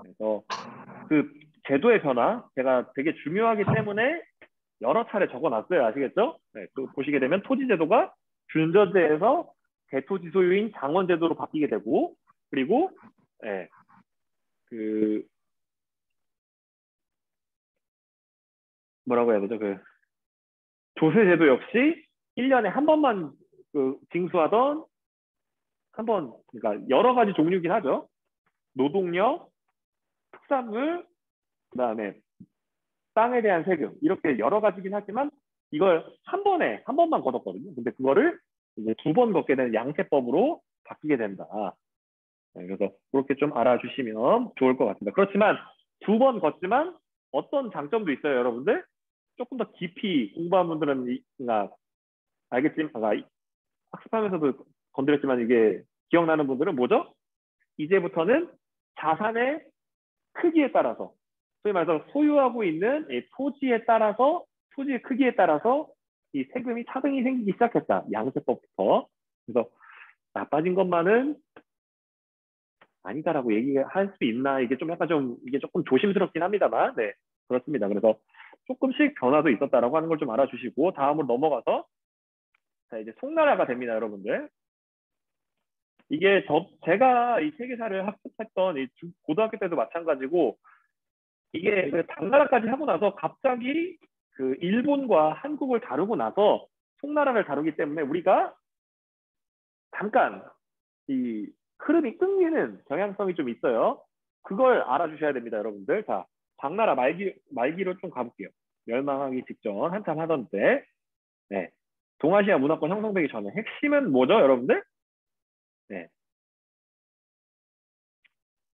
그래서 그 제도의 변화 제가 되게 중요하기 때문에 여러 차례 적어놨어요. 아시겠죠? 네, 그 보시게 되면 토지제도가 준전제에서 대토지 소유인 장원제도로 바뀌게 되고 그리고 네, 그 뭐라고 해야 되죠? 그 조세제도 역시 1년에 한 번만 그 징수하던 한 번, 그러니까 여러 가지 종류긴 하죠. 노동력, 특산물, 그다음에 땅에 대한 세금 이렇게 여러 가지긴 하지만 이걸 한 번만 걷었거든요. 근데 그거를 이제 2번 걷게 되는 양세법으로 바뀌게 된다. 네, 그래서 그렇게 좀 알아주시면 좋을 것 같습니다. 그렇지만 2번 걷지만 어떤 장점도 있어요, 여러분들. 조금 더 깊이 공부한 분들은 알겠지만, 학습하면서도 건드렸지만 이게 기억나는 분들은 뭐죠? 이제부터는 자산의 크기에 따라서 소위 말해서 소유하고 있는 이 토지에 따라서 토지의 크기에 따라서 이 세금이 차등이 생기기 시작했다. 양세법부터. 그래서 나빠진 것만은 아니다라고 얘기할 수 있나 이게 좀 약간 좀 이게 조금 조심스럽긴 합니다만 네 그렇습니다. 그래서 조금씩 변화도 있었다라고 하는 걸 좀 알아주시고 다음으로 넘어가서 자 이제 송나라가 됩니다, 여러분들. 이게 제가 이 세계사를 학습했던 이 고등학교 때도 마찬가지고 이게 그 당나라까지 하고 나서 갑자기 그 일본과 한국을 다루고 나서 송나라를 다루기 때문에 우리가 잠깐 이 흐름이 끊기는 경향성이 좀 있어요. 그걸 알아주셔야 됩니다, 여러분들. 자, 당나라 말기로 좀 가볼게요. 멸망하기 직전 한참 하던 때, 네, 동아시아 문화권 형성되기 전에 핵심은 뭐죠, 여러분들? 네,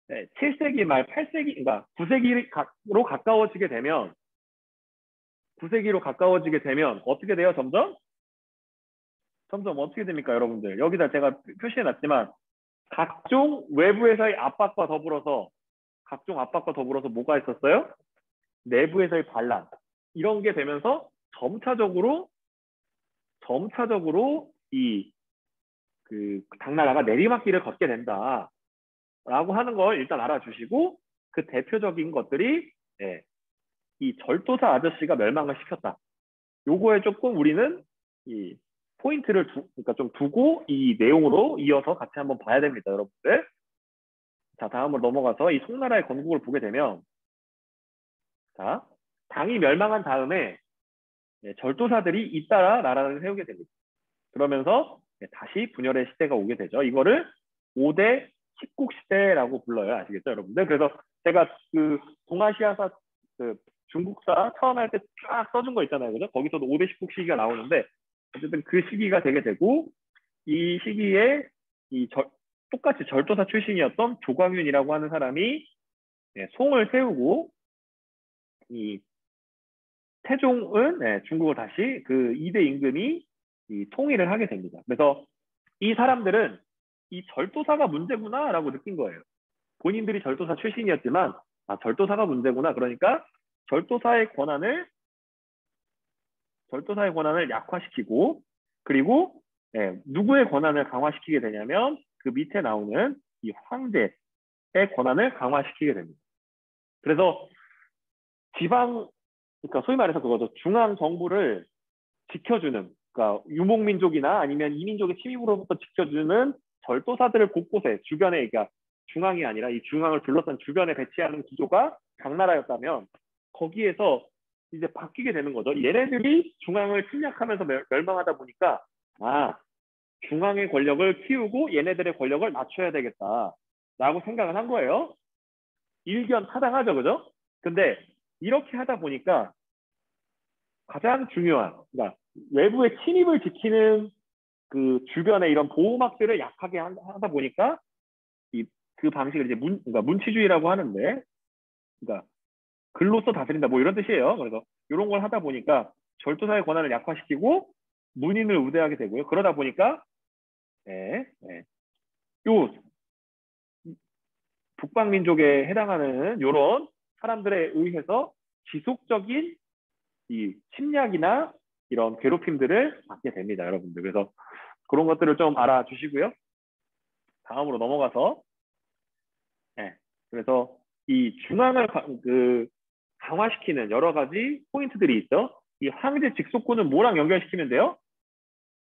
네 7세기 말 8세기, 그러니까 9세기로 가까워지게 되면 9세기로 가까워지게 되면 어떻게 돼요? 점점 어떻게 됩니까, 여러분들? 여기다 제가 표시해놨지만 각종 외부에서의 압박과 더불어서 뭐가 있었어요? 내부에서의 반란 이런 게 되면서 점차적으로 이 그 당나라가 내리막길을 걷게 된다라고 하는 걸 일단 알아주시고 그 대표적인 것들이 예, 이 절도사 아저씨가 멸망을 시켰다. 요거에 조금 우리는 이 포인트를 그러니까 좀 두고 이 내용으로 이어서 같이 한번 봐야 됩니다, 여러분들. 자, 다음으로 넘어가서 이 송나라의 건국을 보게 되면 자, 당이 멸망한 다음에 절도사들이 잇따라 나라를 세우게 됩니다. 그러면서 다시 분열의 시대가 오게 되죠. 이거를 5대 10국 시대라고 불러요. 아시겠죠, 여러분들? 그래서 제가 그 동아시아사 그 중국사 처음 할 때 쫙 써준 거 있잖아요. 그죠? 거기서도 5대 10국 시기가 나오는데 어쨌든 그 시기가 되게 되고 이 시기에 똑같이 절도사 출신이었던 조광윤이라고 하는 사람이 송을 세우고 이 태종은 중국을 다시 그 2대 임금이 통일을 하게 됩니다. 그래서 이 사람들은 이 절도사가 문제구나라고 느낀 거예요. 본인들이 절도사 출신이었지만 절도사가 문제구나. 그러니까 절도사의 권한을 약화시키고 그리고 누구의 권한을 강화시키게 되냐면 그 밑에 나오는 이 황제의 권한을 강화시키게 됩니다. 그래서 그러니까 소위 말해서 그거죠. 중앙 정부를 지켜주는, 그러니까 유목민족이나 아니면 이민족의 침입으로부터 지켜주는 절도사들을 곳곳에 주변에, 그러니까 중앙이 아니라 이 중앙을 둘러싼 주변에 배치하는 구조가 당나라였다면 거기에서 이제 바뀌게 되는 거죠. 얘네들이 중앙을 침략하면서 멸망하다 보니까 중앙의 권력을 키우고 얘네들의 권력을 낮춰야 되겠다라고 생각을 한 거예요. 일견 타당하죠, 그죠? 근데 이렇게 하다 보니까 가장 중요한, 그러니까 외부의 침입을 지키는 그 주변의 이런 보호막들을 약하게 하다 보니까 그 방식을 이제 그러니까 문치주의라고 하는데, 그러니까 글로써 다스린다 뭐 이런 뜻이에요. 그래서 이런 걸 하다 보니까 절도사의 권한을 약화시키고 문인을 우대하게 되고요. 그러다 보니까 요 북방민족에 해당하는 이런 사람들에 의해서 지속적인 이 침략이나 이런 괴롭힘들을 받게 됩니다, 여러분들. 그래서 그런 것들을 좀 알아주시고요. 다음으로 넘어가서 그래서 이 중앙을 강화시키는 여러 가지 포인트들이 있죠. 이 황제 직속군은 뭐랑 연결시키면 돼요?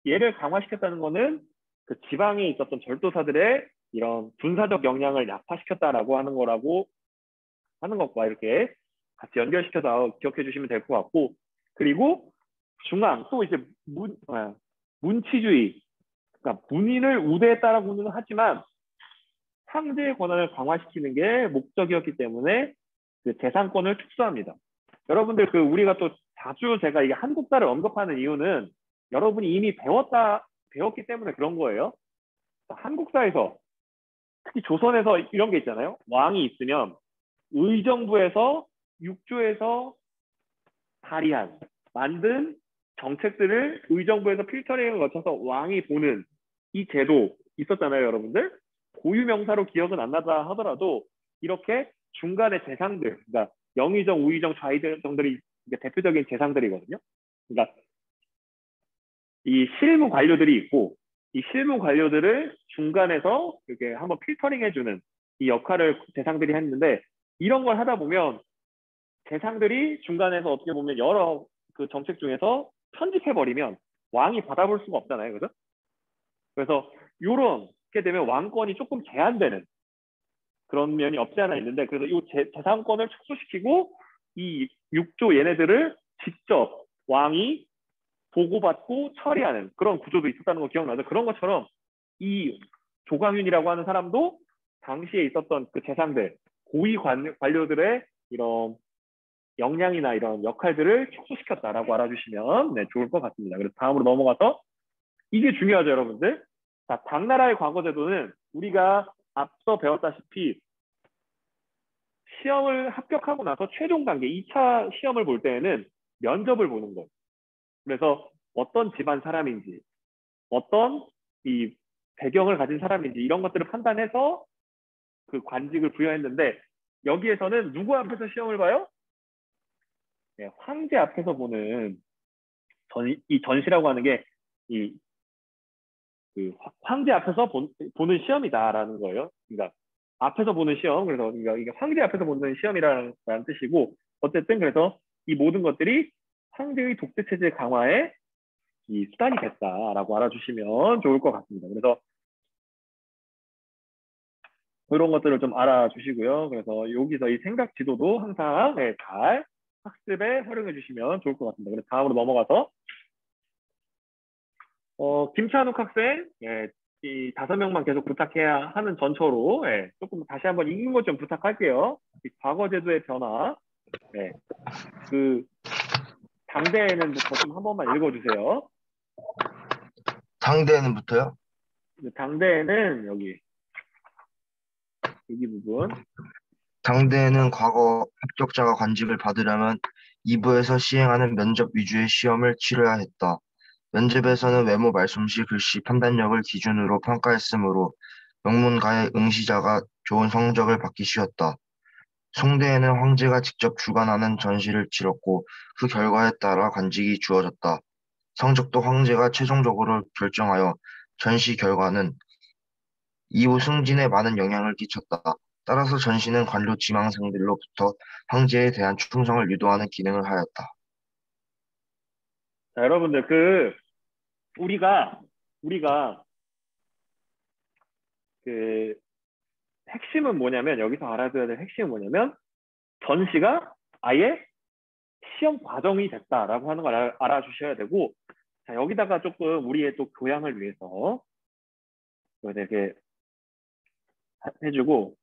얘를 강화시켰다는 거는 그 지방에 있었던 절도사들의 이런 군사적 역량을 약화시켰다라고 하는 거라고 하는 것과 이렇게 같이 연결시켜서 기억해 주시면 될 것 같고, 그리고 중앙 또 이제 문치주의, 그러니까 문인을 우대했다라고는 하지만 황제의 권한을 강화시키는 게 목적이었기 때문에 그 재산권을 축소합니다. 여러분들 우리가 또 자주 제가 이게 한국사를 언급하는 이유는 여러분이 이미 배웠기 때문에 그런 거예요. 한국사에서 특히 조선에서 이런 게 있잖아요. 왕이 있으면 의정부에서 육조에서 만든 정책들을 의정부에서 필터링을 거쳐서 왕이 보는 이 제도 있었잖아요, 여러분들. 고유명사로 기억은 안 나다 하더라도 이렇게 중간의 재상들, 그러니까 영의정, 우의정, 좌의정들이 대표적인 재상들이거든요. 그러니까 이 실무 관료들이 있고 이 실무 관료들을 중간에서 이렇게 한번 필터링 해주는 이 역할을 재상들이 했는데 이런 걸 하다 보면 재상들이 중간에서 어떻게 보면 여러 그 정책 중에서 편집해버리면 왕이 받아볼 수가 없잖아요. 그죠? 그래서 요렇게 되면 왕권이 조금 제한되는 그런 면이 없지 않아 있는데 그래서 이 재상권을 축소시키고 이 6조 얘네들을 직접 왕이 보고받고 처리하는 그런 구조도 있었다는 거 기억나죠? 그런 것처럼 이 조광윤이라고 하는 사람도 당시에 있었던 그 재상들, 고위 관료들의 이런 역량이나 이런 역할들을 축소시켰다라고 알아주시면 네, 좋을 것 같습니다. 그래서 다음으로 넘어가서 이게 중요하죠, 여러분들. 자, 당나라의 과거제도는 우리가 앞서 배웠다시피 시험을 합격하고 나서 최종 단계 2차 시험을 볼 때에는 면접을 보는 거예요. 그래서 어떤 집안 사람인지, 어떤 이 배경을 가진 사람인지 이런 것들을 판단해서 그 관직을 부여했는데 여기에서는 누구 앞에서 시험을 봐요? 네, 황제 앞에서 보는 이 전시라고 하는 게 이 그 황제 앞에서 보는 시험이다라는 거예요. 그러니까 앞에서 보는 시험, 그래서 그러니까 이게 황제 앞에서 보는 시험이라는 뜻이고 어쨌든 그래서 이 모든 것들이 황제의 독재 체제 강화에 이 수단이 됐다라고 알아주시면 좋을 것 같습니다. 그래서 그런 것들을 좀 알아주시고요. 그래서 여기서 이 생각 지도도 항상 네, 잘 학습에 활용해 주시면 좋을 것 같습니다. 그래서 다음으로 넘어가서 김찬욱 학생 예, 이 5명만 계속 부탁해야 하는 전처로 예, 조금 다시 한번 읽는 것 좀 부탁할게요. 이 과거 제도의 변화 예, 그 당대에는부터 좀 한 번만 읽어주세요. 당대에는부터요? 당대에는 여기 부분 당대에는 과거 합격자가 관직을 받으려면 2부에서 시행하는 면접 위주의 시험을 치러야 했다. 면접에서는 외모, 말솜씨, 글씨, 판단력을 기준으로 평가했으므로 명문가의 응시자가 좋은 성적을 받기 쉬웠다. 송대에는 황제가 직접 주관하는 전시를 치렀고 그 결과에 따라 관직이 주어졌다. 성적도 황제가 최종적으로 결정하여 전시 결과는 이후 승진에 많은 영향을 끼쳤다. 따라서 전시는 관료 지망생들로부터 황제에 대한 충성을 유도하는 기능을 하였다. 자, 여러분들 그 우리가 그 핵심은 뭐냐면 여기서 알아둬야 될 핵심은 뭐냐면 전시가 아예 시험 과정이 됐다라고 하는 걸 알아주셔야 되고 자, 여기다가 조금 우리의 또 교양을 위해서 이렇게 해주고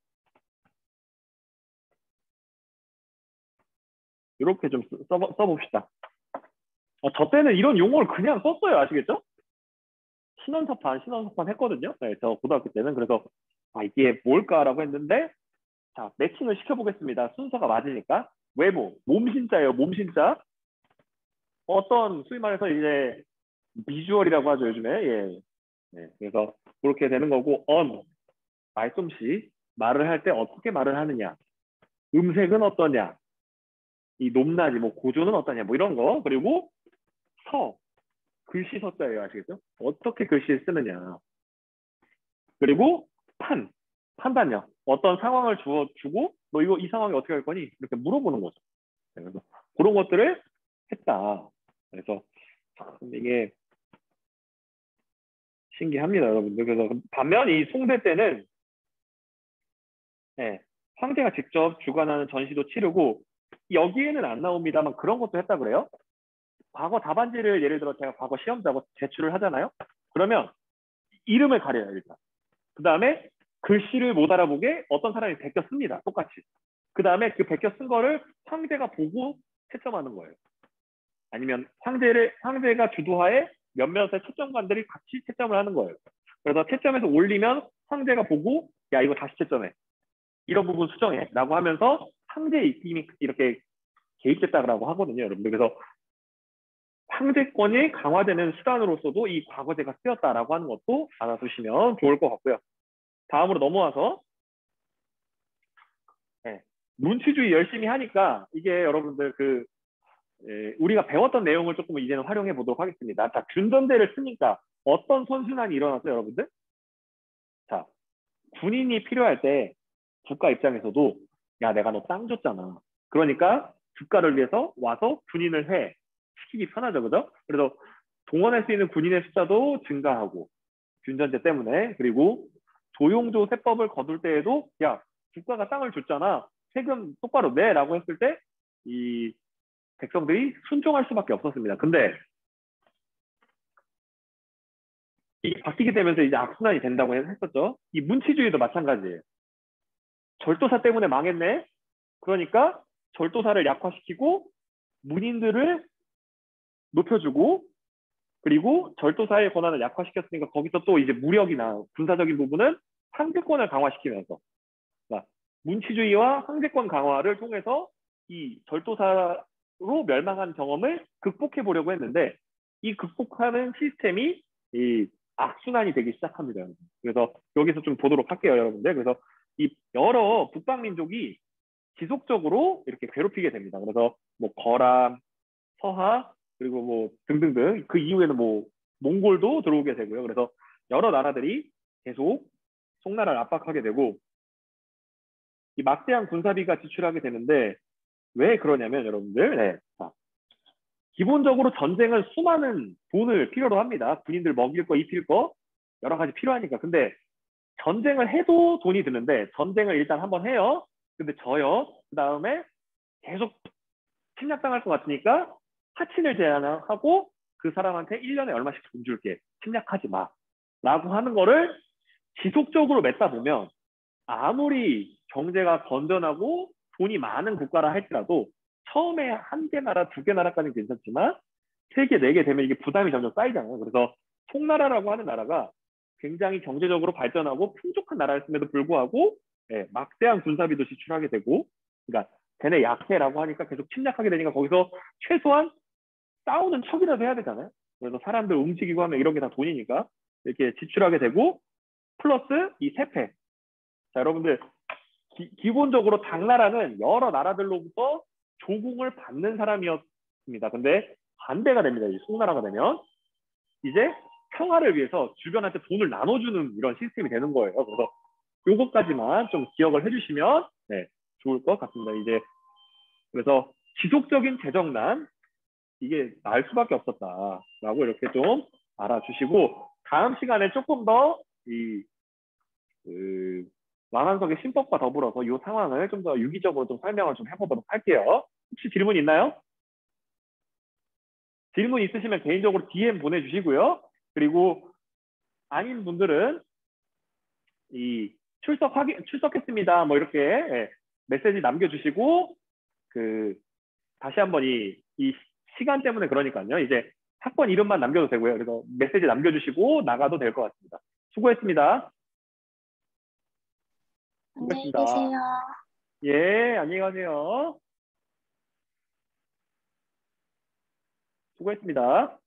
이렇게 좀 써봅시다. 저 때는 이런 용어를 그냥 썼어요. 아시겠죠? 신원섭판 했거든요. 네, 저 고등학교 때는. 그래서 이게 뭘까라고 했는데 자, 매칭을 시켜보겠습니다. 순서가 맞으니까. 외모, 몸신자예요. 몸신자. 어떤 소위 말해서 이제 비주얼이라고 하죠. 요즘에. 예. 네, 그래서 그렇게 되는 거고 말솜씨, 말을 할 때 어떻게 말을 하느냐. 음색은 어떠냐. 이 높낮이, 뭐 고조는 어떠냐. 뭐 이런 거. 그리고 글씨 서자예요. 아시겠죠? 어떻게 글씨를 쓰느냐. 그리고 판단력. 어떤 상황을 주고 너 이거 이 상황이 어떻게 할 거니? 이렇게 물어보는 거죠. 그래서 그런 것들을 했다. 그래서 이게 신기합니다, 여러분들. 그래서 반면 이 송대 때는 네, 황제가 직접 주관하는 전시도 치르고 여기에는 안 나옵니다만 그런 것도 했다 그래요. 과거 답안지를 예를 들어 제가 과거 시험자고 제출을 하잖아요. 그러면 이름을 가려요, 일단. 그 다음에 글씨를 못 알아보게 어떤 사람이 베껴 씁니다. 똑같이. 그 다음에 그 베껴 쓴 거를 황제가 보고 채점하는 거예요. 아니면 황제가 주도하에 몇몇의 채점관들이 같이 채점을 하는 거예요. 그래서 채점해서 올리면 황제가 보고 야 이거 다시 채점해. 이런 부분 수정해. 라고 하면서 황제의 입김이 이렇게 개입됐다고 하거든요. 여러분들. 그래서 황제권이 강화되는 수단으로서도 이 과거제가 쓰였다라고 하는 것도 알아두시면 좋을 것 같고요. 다음으로 넘어와서 네, 문치주의 열심히 하니까 이게 여러분들 우리가 배웠던 내용을 조금 이제는 활용해 보도록 하겠습니다. 자, 균전대를 쓰니까 어떤 선순환이 일어났어요, 여러분들? 자, 군인이 필요할 때 국가 입장에서도 야, 내가 너 땅 줬잖아. 그러니까 국가를 위해서 와서 군인을 해. 시키기 편하죠, 그죠? 그래서 동원할 수 있는 군인의 숫자도 증가하고 균전제 때문에. 그리고 조용조 세법을 거둘 때에도 야, 국가가 땅을 줬잖아. 세금 똑바로 내라고 했을 때 이 백성들이 순종할 수밖에 없었습니다. 근데 이 바뀌게 되면서 이제 악순환이 된다고 했었죠. 이 문치주의도 마찬가지예요. 절도사 때문에 망했네. 그러니까 절도사를 약화시키고 문인들을 높여주고, 그리고 절도사의 권한을 약화시켰으니까 거기서 또 이제 무력이나 군사적인 부분은 상대권을 강화시키면서, 그러니까 문치주의와 상대권 강화를 통해서 이 절도사로 멸망한 경험을 극복해 보려고 했는데, 이 극복하는 시스템이 이 악순환이 되기 시작합니다. 그래서 여기서 좀 보도록 할게요, 여러분들. 그래서 이 여러 북방민족이 지속적으로 이렇게 괴롭히게 됩니다. 그래서 뭐 거람, 서하, 그리고 뭐 등등등, 그 이후에는 뭐 몽골도 들어오게 되고요. 그래서 여러 나라들이 계속 송나라를 압박하게 되고, 이 막대한 군사비가 지출하게 되는데 왜 그러냐면 여러분들, 네. 자, 기본적으로 전쟁은 수많은 돈을 필요로 합니다. 군인들 먹일 거, 입힐 거 여러 가지 필요하니까. 근데 전쟁을 해도 돈이 드는데, 전쟁을 일단 한번 해요. 근데 져요. 그 다음에 계속 침략당할 것 같으니까 하친을 제안하고 그 사람한테 1년에 얼마씩 돈 줄게. 침략하지 마. 라고 하는 거를 지속적으로 맺다 보면 아무리 경제가 건전하고 돈이 많은 국가라 할지라도 처음에 한 개 나라, 두 개 나라까지는 괜찮지만 세 개, 네 개 되면 이게 부담이 점점 쌓이잖아요. 그래서 송나라라고 하는 나라가 굉장히 경제적으로 발전하고 풍족한 나라였음에도 불구하고 막대한 군사비도 지출하게 되고, 그러니까 걔네 약해라고 하니까 계속 침략하게 되니까 거기서 최소한 싸우는 척이라도 해야 되잖아요. 그래서 사람들 움직이고 하면 이런 게 다 돈이니까 이렇게 지출하게 되고, 플러스 이 세패. 자, 여러분들 기본적으로 당나라는 여러 나라들로부터 조공을 받는 사람이었습니다. 근데 반대가 됩니다. 이 송나라가 되면 이제 평화를 위해서 주변한테 돈을 나눠주는 이런 시스템이 되는 거예요. 그래서 요것까지만 좀 기억을 해주시면 좋을 것 같습니다. 이제 그래서 지속적인 재정난, 이게 날 수밖에 없었다라고 이렇게 좀 알아주시고, 다음 시간에 조금 더이 왕한석의 신법과 더불어서 이 상황을 좀 더 유기적으로 좀 설명을 좀 해보도록 할게요. 혹시 질문 있나요? 질문 있으시면 개인적으로 DM 보내주시고요. 그리고 아닌 분들은 이 출석했습니다. 뭐 이렇게 메시지 남겨주시고, 다시 한번 이 시간 때문에 그러니까요. 이제 학번 이름만 남겨도 되고요. 그래서 메시지 남겨주시고 나가도 될 것 같습니다. 수고했습니다. 안녕히 수고했습니다. 계세요. 예, 안녕히 가세요. 수고했습니다.